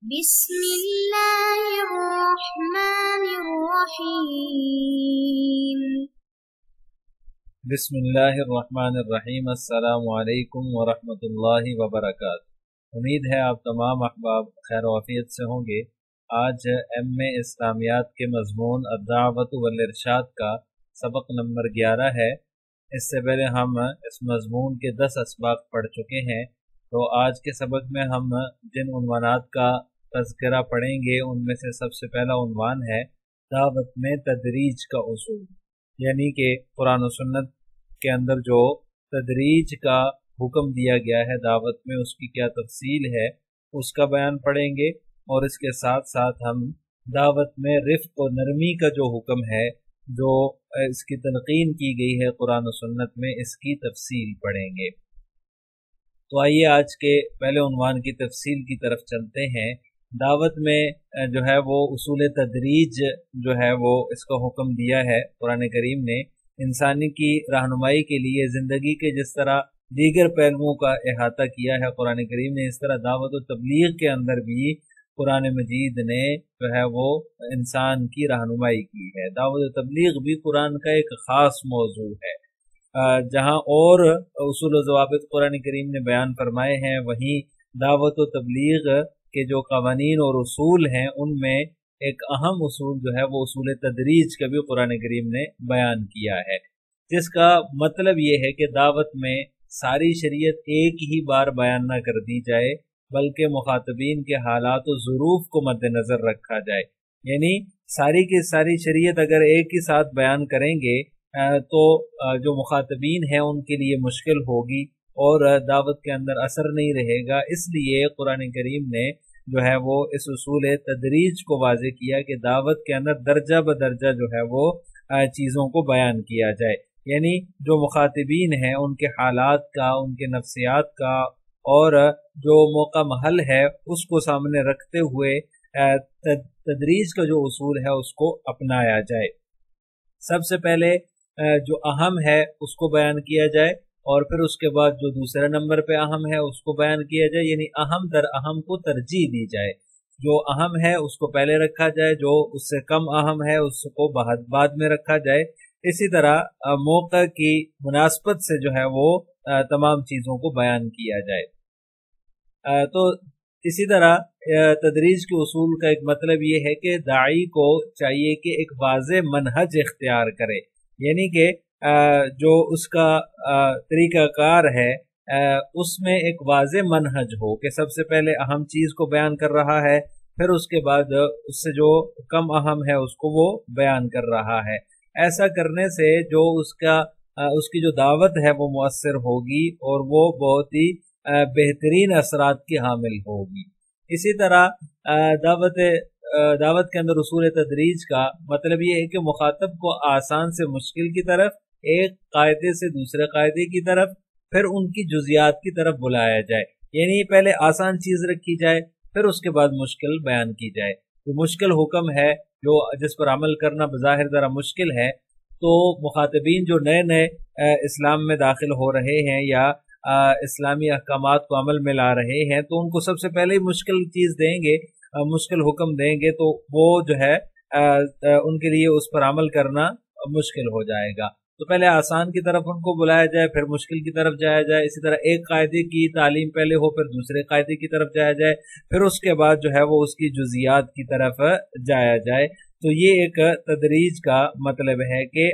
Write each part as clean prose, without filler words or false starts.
بسم اللہ الرحمن الرحیم بسم اللہ الرحمن الرحیم۔ السلام علیکم ورحمۃ اللہ وبرکاتہ۔ امید ہے آپ تمام احباب خیر و عافیت سے ہوں گے۔ آج ایم اے اسلامیات کے مضمون الدعوۃ والارشاد کا سبق نمبر 11 ہے۔ اس سے پہلے ہم اس مضمون کے 10 اسباق پڑھ چکے ہیں، تو آج کے سبق میں ہم جن عنوانات کا تذکرہ پڑھیں گے ان میں سے سب سے پہلا عنوان ہے دعوت میں تدریج کا اصول، یعنی کہ قرآن و سنت کے اندر جو تدریج کا حکم دیا گیا ہے دعوت میں، اس کی کیا تفصیل ہے اس کا بیان پڑھیں گے، اور اس کے ساتھ ساتھ ہم دعوت میں رفق و نرمی کا جو حکم ہے، جو اس کی تلقین کی گئی ہے قرآن و سنت میں، اس کی تفصیل پڑھیں گے۔ تو آئیے آج کے پہلے عنوان کی تفصیل کی طرف چلتے ہیں۔ دعوت میں جو ہے وہ اصول تدریج جو ہے وہ اس کا حکم دیا ہے قرآن کریم نے، انسانی کی رہنمائی کے لیے زندگی کے جس طرح دیگر پہلوؤں کا احاطہ کیا ہے قرآن کریم نے، اس طرح دعوت و تبلیغ کے اندر بھی قرآن مجید نے جو ہے وہ انسان کی رہنمائی کی ہے۔ دعوت و تبلیغ بھی قرآن کا ایک خاص موضوع ہے۔ جہاں اور اصول و ضوابط قرآن کریم نے بیان فرمائے ہیں، وہیں دعوت و تبلیغ کے جو قوانین اور اصول ہیں ان میں ایک اہم اصول جو ہے وہ اصول تدریج کا بھی قرآن کریم نے بیان کیا ہے، جس کا مطلب یہ ہے کہ دعوت میں ساری شریعت ایک ہی بار بیان نہ کر دی جائے، بلکہ مخاطبین کے حالات و ظروف کو مد نظر رکھا جائے۔ یعنی ساری کی ساری شریعت اگر ایک ہی ساتھ بیان کریں گے تو جو مخاطبین ہیں ان کے لیے مشکل ہوگی اور دعوت کے اندر اثر نہیں رہے گا۔ اس لیے قرآن کریم نے جو ہے وہ اس اصول تدریج کو واضح کیا کہ دعوت کے اندر درجہ بدرجہ جو ہے وہ چیزوں کو بیان کیا جائے، یعنی جو مخاطبین ہیں ان کے حالات کا، ان کے نفسیات کا اور جو موقع محل ہے اس کو سامنے رکھتے ہوئے تدریج کا جو اصول ہے اس کو اپنایا جائے۔ سب سے پہلے جو اہم ہے اس کو بیان کیا جائے، اور پھر اس کے بعد جو دوسرے نمبر پہ اہم ہے اس کو بیان کیا جائے، یعنی اہم در اہم کو ترجیح دی جائے۔ جو اہم ہے اس کو پہلے رکھا جائے، جو اس سے کم اہم ہے اس کو بعد میں رکھا جائے۔ اسی طرح موقع کی مناسبت سے جو ہے وہ تمام چیزوں کو بیان کیا جائے۔ تو اسی طرح تدریج کے اصول کا ایک مطلب یہ ہے کہ داعی کو چاہیے کہ ایک واضح منہج اختیار کرے، یعنی کہ جو اس کا طریقہ کار ہے اس میں ایک واضح منہج ہو کہ سب سے پہلے اہم چیز کو بیان کر رہا ہے، پھر اس کے بعد اس سے جو کم اہم ہے اس کو وہ بیان کر رہا ہے۔ ایسا کرنے سے جو اس کی جو دعوت ہے وہ مؤثر ہوگی اور وہ بہت ہی بہترین اثرات کی حامل ہوگی۔ اسی طرح دعوت کے اندر اصول تدریج کا مطلب یہ ہے کہ مخاطب کو آسان سے مشکل کی طرف، ایک قاعدے سے دوسرے قاعدے کی طرف، پھر ان کی جزیات کی طرف بلایا جائے، یعنی پہلے آسان چیز رکھی جائے پھر اس کے بعد مشکل بیان کی جائے۔ جو مشکل حکم ہے جو جس پر عمل کرنا بظاہر ذرا مشکل ہے، تو مخاطبین جو نئے نئے اسلام میں داخل ہو رہے ہیں یا اسلامی احکامات کو عمل میں لا رہے ہیں، تو ان کو سب سے پہلے ہی مشکل چیز دیں گے، مشکل حکم دیں گے، تو وہ جو ہے ان کے لیے اس پر عمل کرنا مشکل ہو جائے گا۔ تو پہلے آسان کی طرف ان کو بلایا جائے، پھر مشکل کی طرف جایا جائے۔ اسی طرح ایک قاعدے کی تعلیم پہلے ہو، پھر دوسرے قاعدے کی طرف جایا جائے، پھر اس کے بعد جو ہے وہ اس کی جزیات کی طرف جایا جائے۔ تو یہ ایک تدریج کا مطلب ہے کہ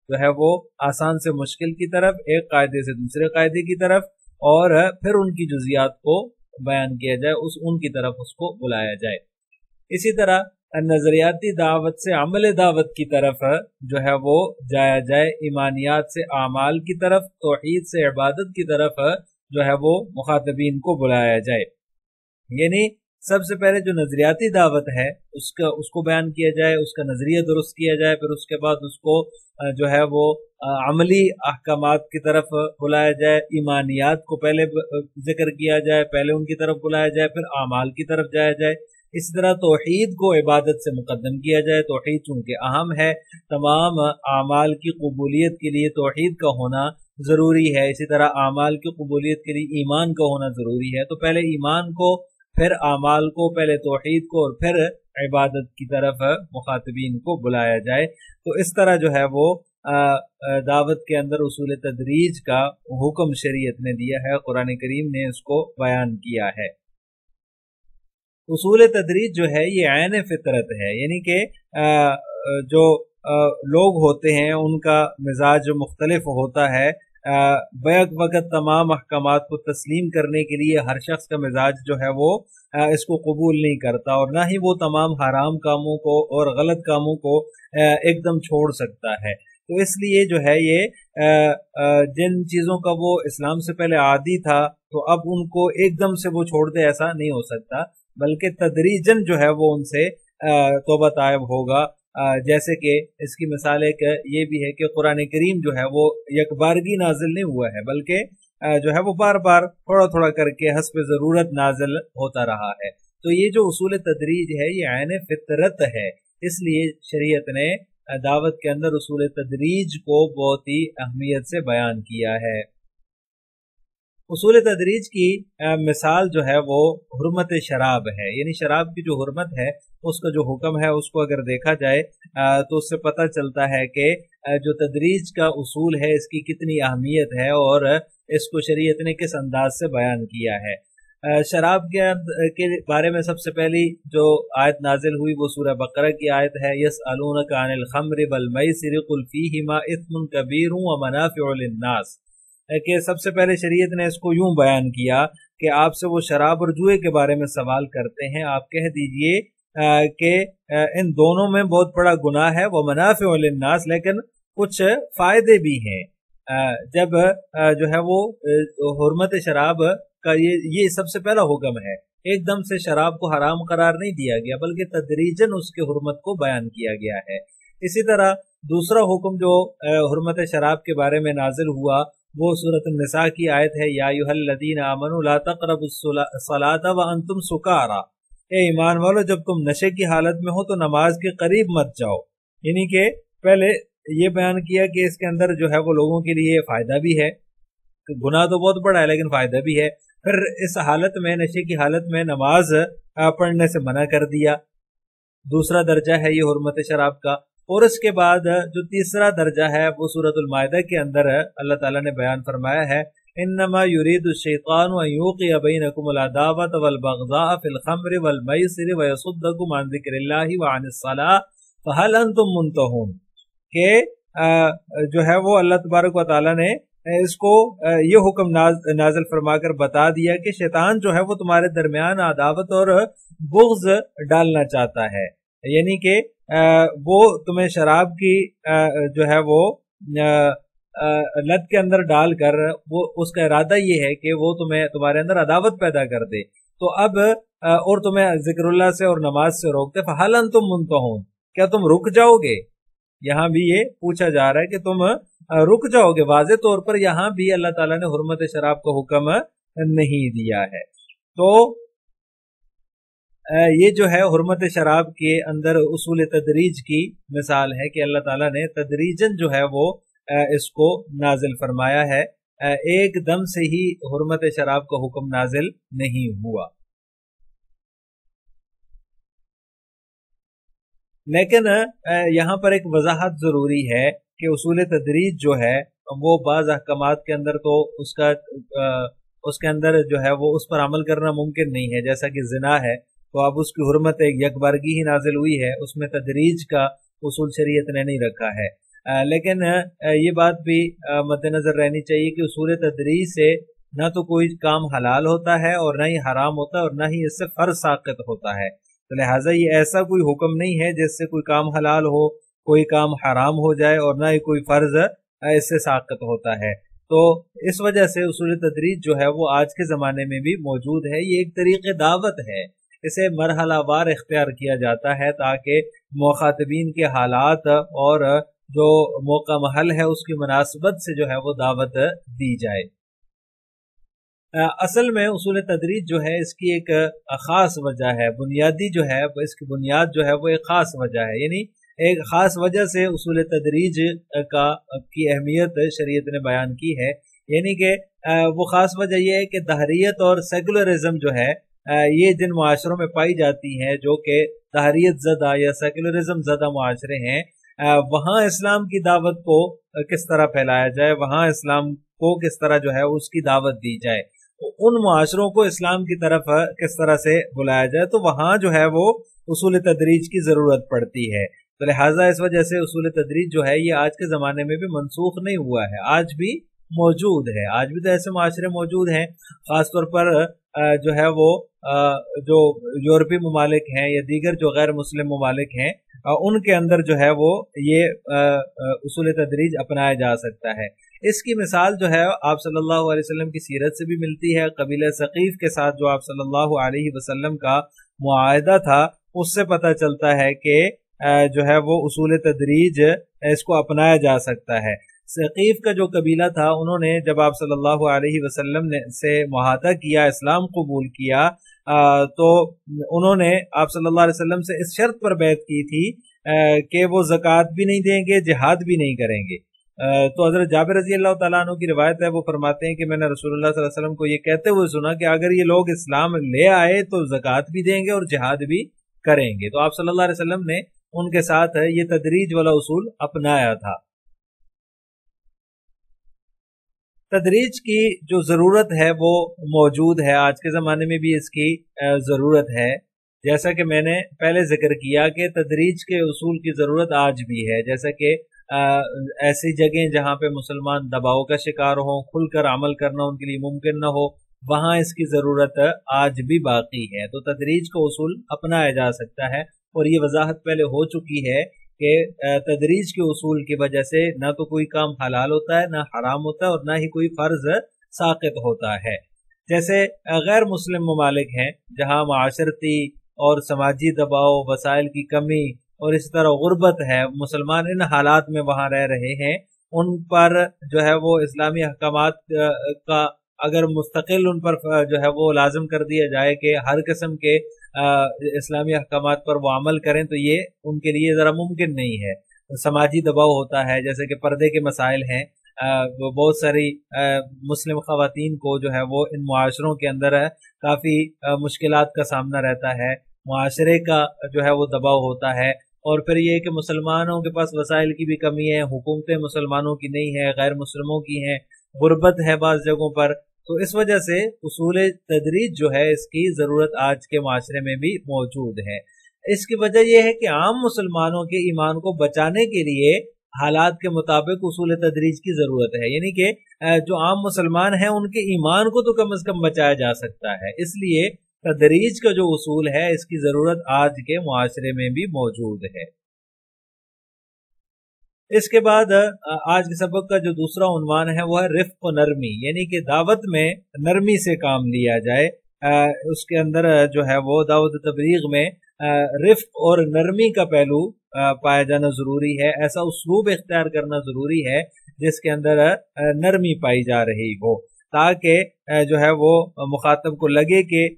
جو ہے وہ آسان سے مشکل کی طرف، ایک قاعدے سے دوسرے قاعدے کی طرف، اور پھر ان کی جزیات کو بیان کیا جائے، ان کی طرف اس کو بلایا جائے۔ اسی طرح نظریاتی دعوت سے عمل دعوت کی طرف جو ہے وہ جایا جائے، ایمانیات سے اعمال کی طرف، توحید سے عبادت کی طرف جو ہے وہ مخاطبین کو بلایا جائے۔ یعنی سب سے پہلے جو نظریاتی دعوت ہے اس کو بیان کیا جائے، اس کا نظریہ درست کیا جائے، پھر اس کے بعد اس کو جو ہے وہ عملی احکامات کی طرف بلایا جائے، ایمانیات کو پہلے ذکر کیا جائے، پہلے ان کی طرف بلایا جائے، پھر اعمال کی طرف جایا جائے۔ اسی طرح توحید کو عبادت سے مقدم کیا جائے، توحید چونکہ اہم ہے، تمام اعمال کی قبولیت کے لیے توحید کا ہونا ضروری ہے، اسی طرح اعمال کی قبولیت کے لیے ایمان کا ہونا ضروری ہے۔ تو پہلے ایمان کو، پھر اعمال کو، پہلے توحید کو اور پھر عبادت کی طرف مخاطبین کو بلایا جائے۔ تو اس طرح جو ہے وہ دعوت کے اندر اصول تدریج کا حکم شریعت نے دیا ہے، قرآن کریم نے اس کو بیان کیا ہے۔ اصول تدریج جو ہے یہ عین فطرت ہے، یعنی کہ جو لوگ ہوتے ہیں ان کا مزاج مختلف ہوتا ہے، بیک وقت تمام احکامات کو تسلیم کرنے کے لیے ہر شخص کا مزاج جو ہے وہ اس کو قبول نہیں کرتا، اور نہ ہی وہ تمام حرام کاموں کو اور غلط کاموں کو ایک دم چھوڑ سکتا ہے۔ تو اس لیے جو ہے یہ جن چیزوں کا وہ اسلام سے پہلے عادی تھا تو اب ان کو ایک دم سے وہ چھوڑ دے، ایسا نہیں ہو سکتا، بلکہ تدریجاً جو ہے وہ ان سے توبہ طائب ہوگا۔ جیسے کہ اس کی مثال ایک یہ بھی ہے کہ قرآن کریم جو ہے وہ یک بارگی نازل نہیں ہوا ہے، بلکہ جو ہے وہ بار بار تھوڑا تھوڑا کر کے حسب ضرورت نازل ہوتا رہا ہے۔ تو یہ جو اصول تدریج ہے یہ عین فطرت ہے، اس لیے شریعت نے دعوت کے اندر اصول تدریج کو بہت ہی اہمیت سے بیان کیا ہے۔ اصول تدریج کی مثال جو ہے وہ حرمت شراب ہے، یعنی شراب کی جو حرمت ہے اس کا جو حکم ہے اس کو اگر دیکھا جائے تو اس سے پتہ چلتا ہے کہ جو تدریج کا اصول ہے اس کی کتنی اہمیت ہے اور اس کو شریعت نے کس انداز سے بیان کیا ہے۔ شراب کے بارے میں سب سے پہلی جو آیت نازل ہوئی وہ سورہ بقرہ کی آیت ہے، یسألونک عن الخمر والمیسر قل فیہما اثم کبیر ومنافع للناس، کہ سب سے پہلے شریعت نے اس کو یوں بیان کیا کہ آپ سے وہ شراب اور جوئے کے بارے میں سوال کرتے ہیں، آپ کہہ دیجئے کہ ان دونوں میں بہت بڑا گناہ ہے، وہ منافع للناس، لیکن کچھ فائدے بھی ہیں۔ جب جو ہے وہ حرمت شراب کا یہ سب سے پہلا حکم ہے، ایک دم سے شراب کو حرام قرار نہیں دیا گیا بلکہ تدریجاً اس کی حرمت کو بیان کیا گیا ہے۔ اسی طرح دوسرا حکم جو حرمت شراب کے بارے میں نازل ہوا وہ سورۃ النساء کی آیت ہے، یا ایھا الذین آمنوا لا تقربوا الصلاۃ وانتم سکارى، اے ایمان والو جب تم نشے کی حالت میں ہو تو نماز کے قریب مت جاؤ۔ یعنی کہ پہلے یہ بیان کیا کہ اس کے اندر جو ہے وہ لوگوں کے لیے فائدہ بھی ہے، گناہ تو بہت بڑا ہے لیکن فائدہ بھی ہے، پھر اس حالت میں نشے کی حالت میں نماز پڑھنے سے منع کر دیا، دوسرا درجہ ہے یہ حرمت شراب کا۔ اور اس کے بعد جو تیسرا درجہ ہے وہ سورۃ المائدہ کے اندر اللہ تعالیٰ نے بیان فرمایا ہے، انما یرید الشیطان ان یوقع بینکم العداوۃ والبغضاء فی الخمر والمیسر ویصدکم عن ذکر اللہ وعن الصلاۃ فہل انتم منتہون، کہ جو ہے وہ اللہ تبارک و تعالیٰ نے اس کو یہ حکم نازل فرما کر بتا دیا کہ شیطان جو ہے وہ تمہارے درمیان عداوت اور بغض ڈالنا چاہتا ہے، یعنی کہ وہ تمہیں شراب کی جو ہے وہ لت کے اندر ڈال کر وہ اس کا ارادہ یہ ہے کہ وہ تمہارے اندر عداوت پیدا کر دے، تو اب اور تمہیں ذکر اللہ سے اور نماز سے روکتے، فہل انتم منتہون، کیا تم رک جاؤ گے؟ یہاں بھی یہ پوچھا جا رہا ہے کہ تم رک جاؤ گے۔ واضح طور پر یہاں بھی اللہ تعالیٰ نے حرمت شراب کا حکم نہیں دیا ہے۔ تو یہ جو ہے حرمت شراب کے اندر اصول تدریج کی مثال ہے کہ اللہ تعالیٰ نے تدریجاً جو ہے وہ اس کو نازل فرمایا ہے، ایک دم سے ہی حرمت شراب کا حکم نازل نہیں ہوا۔ لیکن یہاں پر ایک وضاحت ضروری ہے کہ اصول تدریج جو ہے وہ بعض احکامات کے اندر تو اس کے اندر جو ہے وہ اس پر عمل کرنا ممکن نہیں ہے، جیسا کہ زنا ہے تو اب اس کی حرمت ایک یکبارگی ہی نازل ہوئی ہے، اس میں تدریج کا اصول شریعت نے نہیں رکھا ہے۔ لیکن یہ بات بھی مد نظر رہنی چاہیے کہ اصول تدریج سے نہ تو کوئی کام حلال ہوتا ہے اور نہ ہی حرام ہوتا ہے اور نہ ہی اس سے فرض ساقط ہوتا ہے، تو لہٰذا یہ ایسا کوئی حکم نہیں ہے جس سے کوئی کام حلال ہو، کوئی کام حرام ہو جائے اور نہ ہی کوئی فرض اس سے ساقط ہوتا ہے۔ تو اس وجہ سے اصول تدریج جو ہے وہ آج کے زمانے میں بھی موجود ہے، یہ ایک طریقے دعوت ہے، اسے مرحلہ وار اختیار کیا جاتا ہے تاکہ مخاطبین کے حالات اور جو موقع محل ہے اس کی مناسبت سے جو ہے وہ دعوت دی جائے۔ اصل میں اصول تدریج جو ہے اس کی ایک خاص وجہ ہے، بنیادی جو ہے اس کی بنیاد جو ہے وہ ایک خاص وجہ ہے، یعنی ایک خاص وجہ سے اصول تدریج کی اہمیت شریعت نے بیان کی ہے، یعنی کہ وہ خاص وجہ یہ ہے کہ دہریت اور سیکولرزم جو ہے یہ جن معاشروں میں پائی جاتی ہیں جو کہ طہریت زدہ یا سیکولرزم زدہ معاشرے ہیں، وہاں اسلام کی دعوت کو کس طرح پھیلایا جائے، وہاں اسلام کو کس طرح جو ہے اس کی دعوت دی جائے، ان معاشروں کو اسلام کی طرف کس طرح سے بلایا جائے، تو وہاں جو ہے وہ اصول تدریج کی ضرورت پڑتی ہے۔ تو لہٰذا اس وجہ سے اصول تدریج جو ہے یہ آج کے زمانے میں بھی منسوخ نہیں ہوا ہے، آج بھی موجود ہے، آج بھی تو ایسے معاشرے موجود ہیں، خاص طور پر جو ہے وہ جو یورپی ممالک ہیں یا دیگر جو غیر مسلم ممالک ہیں، ان کے اندر جو ہے وہ یہ اصول تدریج اپنایا جا سکتا ہے۔ اس کی مثال جو ہے آپ صلی اللہ علیہ وسلم کی سیرت سے بھی ملتی ہے۔ قبیلہ ثقیف کے ساتھ جو آپ صلی اللہ علیہ وسلم کا معاہدہ تھا، اس سے پتہ چلتا ہے کہ جو ہے وہ اصول تدریج اس کو اپنایا جا سکتا ہے۔ ثقیف کا جو قبیلہ تھا، انہوں نے جب آپ صلی اللہ علیہ وسلم سے معاہدہ کیا، اسلام قبول کیا، تو انہوں نے آپ صلی اللہ علیہ وسلم سے اس شرط پر بیعت کی تھی کہ وہ زکوٰۃ بھی نہیں دیں گے، جہاد بھی نہیں کریں گے۔ تو حضرت جابر رضی اللہ تعالیٰ عنہ کی روایت ہے، وہ فرماتے ہیں کہ میں نے رسول اللہ صلی اللہ علیہ وسلم کو یہ کہتے ہوئے سنا کہ اگر یہ لوگ اسلام لے آئے تو زکوٰۃ بھی دیں گے اور جہاد بھی کریں گے۔ تو آپ صلی اللہ علیہ وسلم نے ان کے ساتھ یہ تدریج والا اصول اپنایا تھا۔ تدریج کی جو ضرورت ہے وہ موجود ہے، آج کے زمانے میں بھی اس کی ضرورت ہے، جیسا کہ میں نے پہلے ذکر کیا کہ تدریج کے اصول کی ضرورت آج بھی ہے، جیسا کہ ایسی جگہیں جہاں پہ مسلمان دباؤ کا شکار ہوں، کھل کر عمل کرنا ان کے لیے ممکن نہ ہو، وہاں اس کی ضرورت آج بھی باقی ہے۔ تو تدریج کا اصول اپنایا جا سکتا ہے، اور یہ وضاحت پہلے ہو چکی ہے کہ تدریج کے اصول کی وجہ سے نہ تو کوئی کام حلال ہوتا ہے، نہ حرام ہوتا ہے، اور نہ ہی کوئی فرض ساقط ہوتا ہے۔ جیسے غیر مسلم ممالک ہیں جہاں معاشرتی اور سماجی دباؤ، وسائل کی کمی اور اس طرح غربت ہے، مسلمان ان حالات میں وہاں رہ رہے ہیں، ان پر جو ہے وہ اسلامی احکامات کا اگر مستقل ان پر جو ہے وہ لازم کر دیا جائے کہ ہر قسم کے اسلامی احکامات پر وہ عمل کریں، تو یہ ان کے لیے ذرا ممکن نہیں ہے۔ سماجی دباؤ ہوتا ہے، جیسے کہ پردے کے مسائل ہیں، بہت ساری مسلم خواتین کو جو ہے وہ ان معاشروں کے اندر کافی مشکلات کا سامنا رہتا ہے، معاشرے کا جو ہے وہ دباؤ ہوتا ہے، اور پھر یہ کہ مسلمانوں کے پاس وسائل کی بھی کمی ہے، حکومتیں مسلمانوں کی نہیں ہے، غیر مسلموں کی ہیں، غربت ہے بعض جگہوں پر، تو اس وجہ سے اصول تدریج جو ہے اس کی ضرورت آج کے معاشرے میں بھی موجود ہے۔ اس کی وجہ یہ ہے کہ عام مسلمانوں کے ایمان کو بچانے کے لیے حالات کے مطابق اصول تدریج کی ضرورت ہے، یعنی کہ جو عام مسلمان ہیں ان کے ایمان کو تو کم از کم بچایا جا سکتا ہے، اس لیے تدریج کا جو اصول ہے اس کی ضرورت آج کے معاشرے میں بھی موجود ہے۔ اس کے بعد آج کے سبق کا جو دوسرا عنوان ہے وہ ہے رفق و نرمی، یعنی کہ دعوت میں نرمی سے کام لیا جائے۔ اس کے اندر جو ہے وہ دعوت تبلیغ میں رفق اور نرمی کا پہلو پایا جانا ضروری ہے، ایسا اسلوب اختیار کرنا ضروری ہے جس کے اندر نرمی پائی جا رہی ہو، تاکہ جو ہے وہ مخاطب کو لگے کہ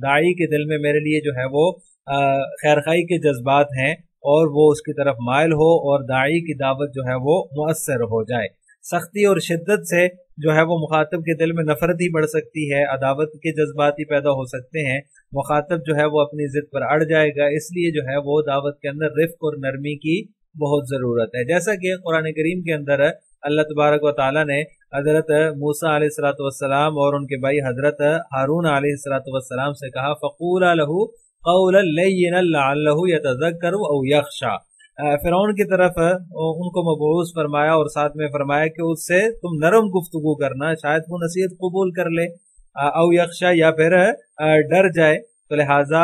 داعی کے دل میں میرے لیے جو ہے وہ خیرخواہی کے جذبات ہیں، اور وہ اس کی طرف مائل ہو، اور داعی کی دعوت جو ہے وہ مؤثر ہو جائے۔ سختی اور شدت سے جو ہے وہ مخاطب کے دل میں نفرت ہی بڑھ سکتی ہے، عداوت کے جذبات ہی پیدا ہو سکتے ہیں، مخاطب جو ہے وہ اپنی ضد پر اڑ جائے گا۔ اس لیے جو ہے وہ دعوت کے اندر رفق اور نرمی کی بہت ضرورت ہے، جیسا کہ قرآن کریم کے اندر اللہ تبارک و تعالیٰ نے حضرت موسیٰ علیہ السلام اور ان کے بھائی حضرت ہارون علیہ السلام سے کہا فَقُولَا لَهُ قَوْلًا لَيِّنًا لَعَلَّهُ يَتَذَكَّرُ أَوْ يَخْشَىٰ۔ فرعون کی طرف ان کو مبعوث فرمایا اور ساتھ میں فرمایا کہ اس سے تم نرم گفتگو کرنا، شاید وہ نصیحت قبول کر لے، او یخشا یا پھر ڈر جائے۔ تو لہٰذا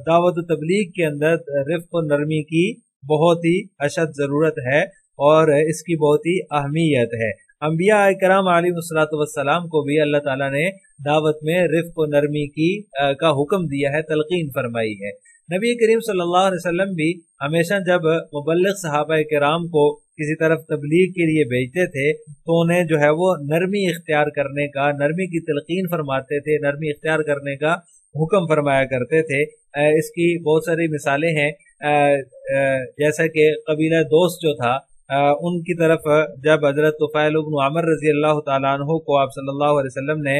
دعوت و تبلیغ کے اندر رفق و نرمی کی بہت ہی اشد ضرورت ہے اور اس کی بہت ہی اہمیت ہے۔ انبیاء کرام علیہ السلام کو بھی اللہ تعالیٰ نے دعوت میں رفق و نرمی کا حکم دیا ہے، تلقین فرمائی ہے۔ نبی کریم صلی اللہ علیہ وسلم بھی ہمیشہ جب مبلغ صحابہ کرام کو کسی طرف تبلیغ کے لیے بھیجتے تھے تو انہیں جو ہے وہ نرمی اختیار کرنے کا، نرمی کی تلقین فرماتے تھے، نرمی اختیار کرنے کا حکم فرمایا کرتے تھے۔ اس کی بہت ساری مثالیں ہیں، جیسا کہ قبیلہ دوست جو تھا ان کی طرف جب حضرت طفیل بن عمر رضی اللہ تعالیٰ عنہ کو آپ صلی اللہ علیہ وسلم نے